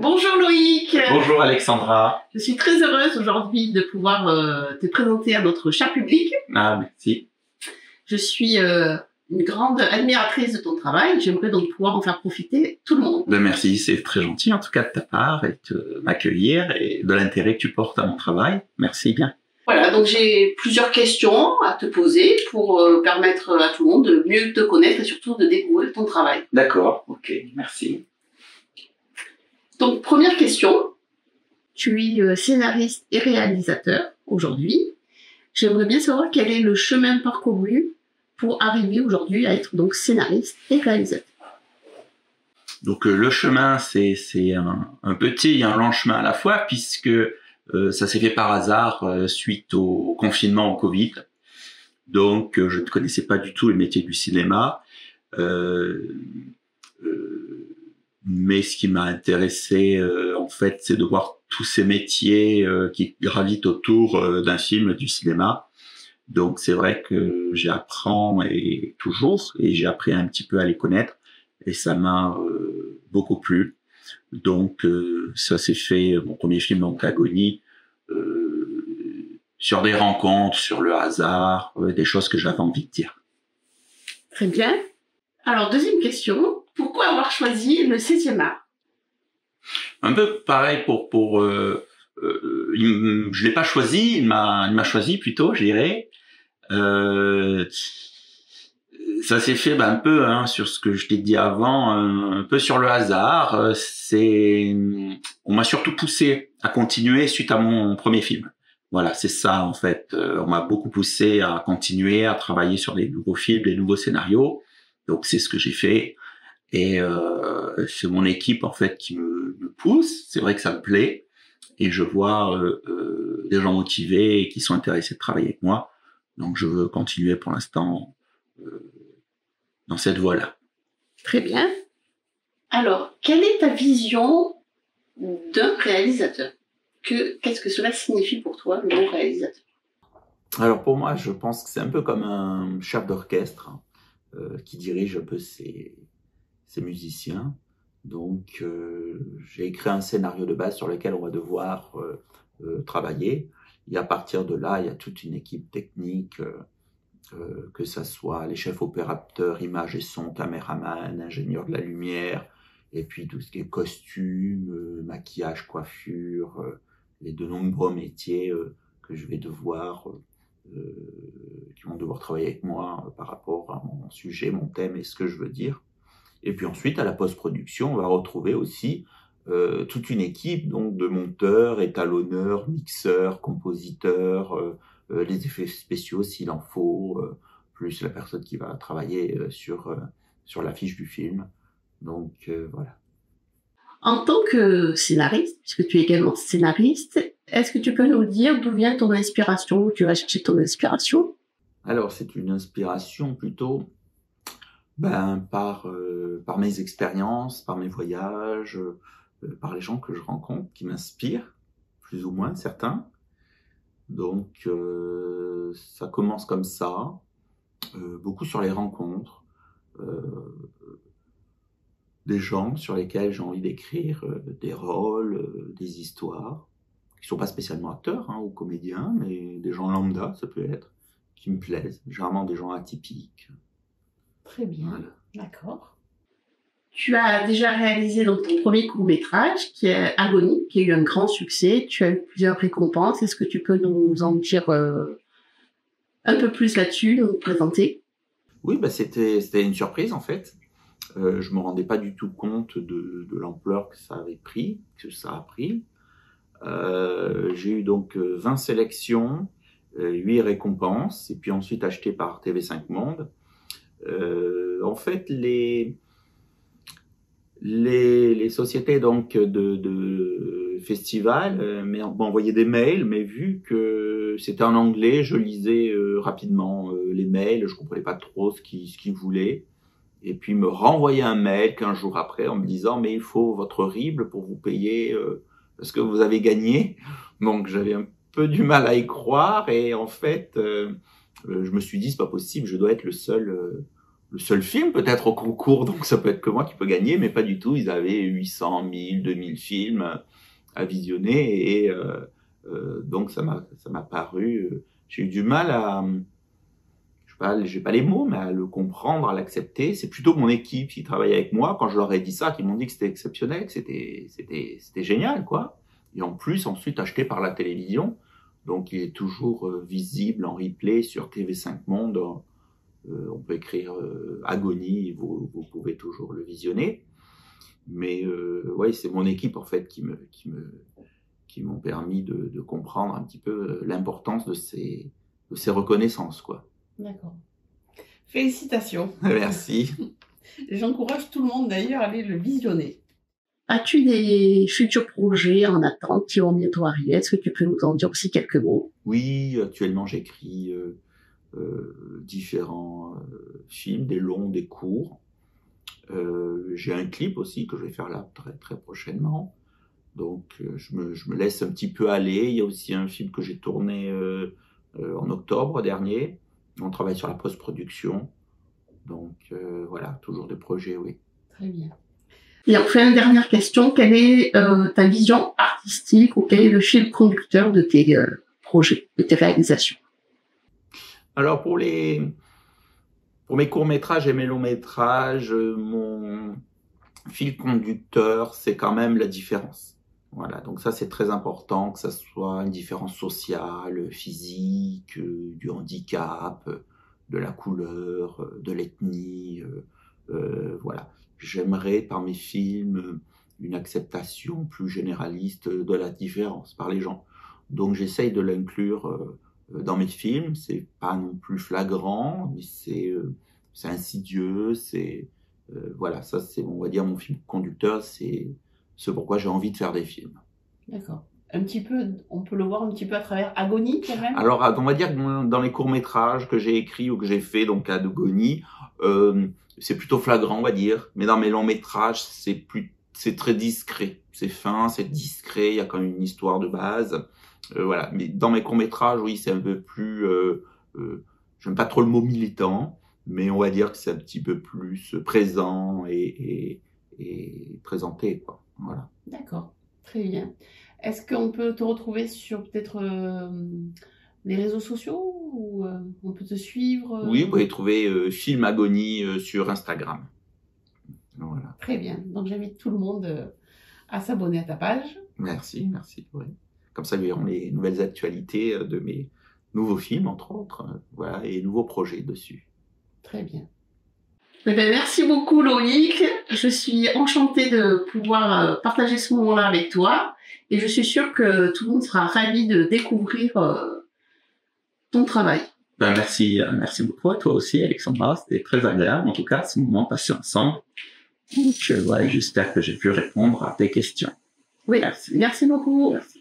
Bonjour Loïc. Bonjour Alexandra. Je suis très heureuse aujourd'hui de pouvoir te présenter à notre cher public. Ah, merci. Je suis une grande admiratrice de ton travail. J'aimerais donc pouvoir en faire profiter tout le monde. Ben merci, c'est très gentil en tout cas de ta part et de m'accueillir et de l'intérêt que tu portes à mon travail. Merci bien. Voilà, donc j'ai plusieurs questions à te poser pour permettre à tout le monde de mieux te connaître et surtout de découvrir ton travail. D'accord, ok, merci. Donc première question, tu es scénariste et réalisateur aujourd'hui. J'aimerais bien savoir quel est le chemin parcouru pour arriver aujourd'hui à être donc scénariste et réalisateur. Donc le chemin, c'est un petit et un long chemin à la fois puisque ça s'est fait par hasard suite au confinement au Covid. Donc je ne connaissais pas du tout le métier du cinéma. Mais ce qui m'a intéressé, en fait, c'est de voir tous ces métiers qui gravitent autour d'un film, du cinéma. Donc, c'est vrai que j'apprends et j'ai appris un petit peu à les connaître, et ça m'a beaucoup plu. Donc, ça s'est fait, mon premier film, donc Agonie, sur des rencontres, sur le hasard, des choses que j'avais envie de dire. Très bien. Alors, deuxième question. Pourquoi avoir choisi le 16e art? Un peu pareil je l'ai pas choisi, il m'a choisi plutôt, je dirais. Ça s'est fait un peu sur ce que je t'ai dit avant, un peu sur le hasard. On m'a surtout poussé à continuer suite à mon premier film. Voilà, c'est ça en fait. On m'a beaucoup poussé à continuer, à travailler sur des nouveaux films, des nouveaux scénarios. Donc c'est ce que j'ai fait. Et c'est mon équipe en fait qui me pousse. C'est vrai que ça me plaît et je vois des gens motivés et qui sont intéressés de travailler avec moi. Donc je veux continuer pour l'instant dans cette voie-là. Très bien. Alors, quelle est ta vision d'un réalisateur? Qu'est-ce que cela signifie pour toi, le mot réalisateur? Alors pour moi, je pense que c'est un peu comme un chef d'orchestre qui dirige un peu ses musiciens. Donc, j'ai écrit un scénario de base sur lequel on va devoir travailler. Et à partir de là, il y a toute une équipe technique, que ça soit les chefs opérateurs, images et son, caméraman, ingénieurs de la lumière, et puis tout ce qui est costume, maquillage, coiffure, les de nombreux métiers que je vais devoir, qui vont devoir travailler avec moi par rapport à mon sujet, mon thème et ce que je veux dire. Et puis ensuite, à la post-production, on va retrouver aussi toute une équipe donc de monteurs, étalonneurs, mixeurs, compositeurs, les effets spéciaux s'il en faut, plus la personne qui va travailler sur l'affiche du film. Donc voilà. En tant que scénariste, puisque tu es également scénariste, est-ce que tu peux nous dire d'où vient ton inspiration, où tu vas chercher ton inspiration? Alors c'est une inspiration plutôt par mes expériences, par mes voyages, par les gens que je rencontre qui m'inspirent, plus ou moins certains. Donc ça commence comme ça, beaucoup sur les rencontres, des gens sur lesquels j'ai envie d'écrire des rôles, des histoires, qui sont pas spécialement acteurs ou comédiens, mais des gens lambda, ça peut être, qui me plaisent, généralement des gens atypiques. Très bien, voilà. D'accord. Tu as déjà réalisé donc ton premier court-métrage, qui est Agonie, qui a eu un grand succès. Tu as eu plusieurs récompenses. Est-ce que tu peux nous en dire un peu plus là-dessus, nous présenter? Oui, c'était une surprise en fait. Je me rendais pas du tout compte de l'ampleur que ça avait pris, que ça a pris. J'ai eu donc 20 sélections, 8 récompenses, et puis ensuite acheté par TV5 Monde. En fait, les sociétés donc de festivals m'ont envoyé des mails, mais vu que c'était en anglais, je lisais rapidement les mails, je comprenais pas trop ce qu'ils voulaient. Et puis me renvoyer un mail 15 jours après en me disant mais il faut votre RIB pour vous payer parce que vous avez gagné. Donc j'avais un peu du mal à y croire et en fait je me suis dit c'est pas possible, je dois être le le seul film peut-être au concours, donc ça peut être que moi qui peux gagner, mais pas du tout. Ils avaient 800, 1000, 2000 films à visionner et donc ça m'a paru. J'ai eu du mal à, j'ai pas les mots, mais à le comprendre, à l'accepter. C'est plutôt mon équipe qui travaille avec moi quand je leur ai dit ça, qui m'ont dit que c'était exceptionnel, que c'était génial, quoi. Et en plus, ensuite acheté par la télévision, donc il est toujours visible en replay sur TV5 Monde. On peut écrire Agonie, vous pouvez toujours le visionner. Mais ouais, c'est mon équipe en fait qui m'ont permis de comprendre un petit peu l'importance de ces reconnaissances, quoi. D'accord. Félicitations. Merci. J'encourage tout le monde d'ailleurs à aller le visionner. As-tu des futurs projets en attente qui vont bientôt arriver? Est-ce que tu peux nous en dire aussi quelques mots? Oui, actuellement j'écris différents films, des longs, des courts. J'ai un clip aussi que je vais faire là très très prochainement. Donc je me laisse un petit peu aller. Il y a aussi un film que j'ai tourné en octobre dernier. On travaille sur la post-production. Donc voilà, toujours des projets, oui. Très bien. Et enfin, une dernière question. Quelle est ta vision artistique ou quel est le fil conducteur de tes projets, de tes réalisations? Alors pour mes courts-métrages et mes longs-métrages, mon fil conducteur, c'est quand même la différence. Voilà, donc ça c'est très important, que ça soit une différence sociale, physique, du handicap, de la couleur, de l'ethnie, voilà. J'aimerais par mes films une acceptation plus généraliste de la différence par les gens. Donc j'essaye de l'inclure dans mes films. C'est pas non plus flagrant, mais c'est insidieux. C'est voilà, ça c'est, on va dire, mon fil conducteur. C'est ce pourquoi j'ai envie de faire des films. D'accord. Un petit peu, on peut le voir un petit peu à travers Agonie, quand même. Alors, on va dire que dans les courts-métrages que j'ai écrits ou que j'ai fait, donc à Agonie, c'est plutôt flagrant, on va dire. Mais dans mes longs-métrages, c'est très discret. C'est fin, c'est discret, il y a quand même une histoire de base. Voilà. Mais dans mes courts-métrages, oui, c'est un peu plus... j'aime pas trop le mot militant, mais on va dire que c'est un petit peu plus présent et présenté, quoi. Voilà. D'accord, très bien. Est-ce qu'on peut te retrouver sur peut-être les réseaux sociaux ou on peut te suivre Oui, vous pouvez trouver Film Agonie sur Instagram. Voilà. Très bien. Donc j'invite tout le monde à s'abonner à ta page. Merci, merci. Ouais. Comme ça, ils verront les nouvelles actualités de mes nouveaux films, entre autres, voilà, et nouveaux projets dessus. Très bien. Eh bien, merci beaucoup, Loïc. Je suis enchantée de pouvoir partager ce moment-là avec toi. Et je suis sûre que tout le monde sera ravi de découvrir ton travail. Ben merci beaucoup à toi aussi, Alexandra. C'était très agréable, en tout cas, ce moment passé ensemble. Donc, ouais, j'espère que j'ai pu répondre à tes questions. Oui, merci beaucoup. Merci.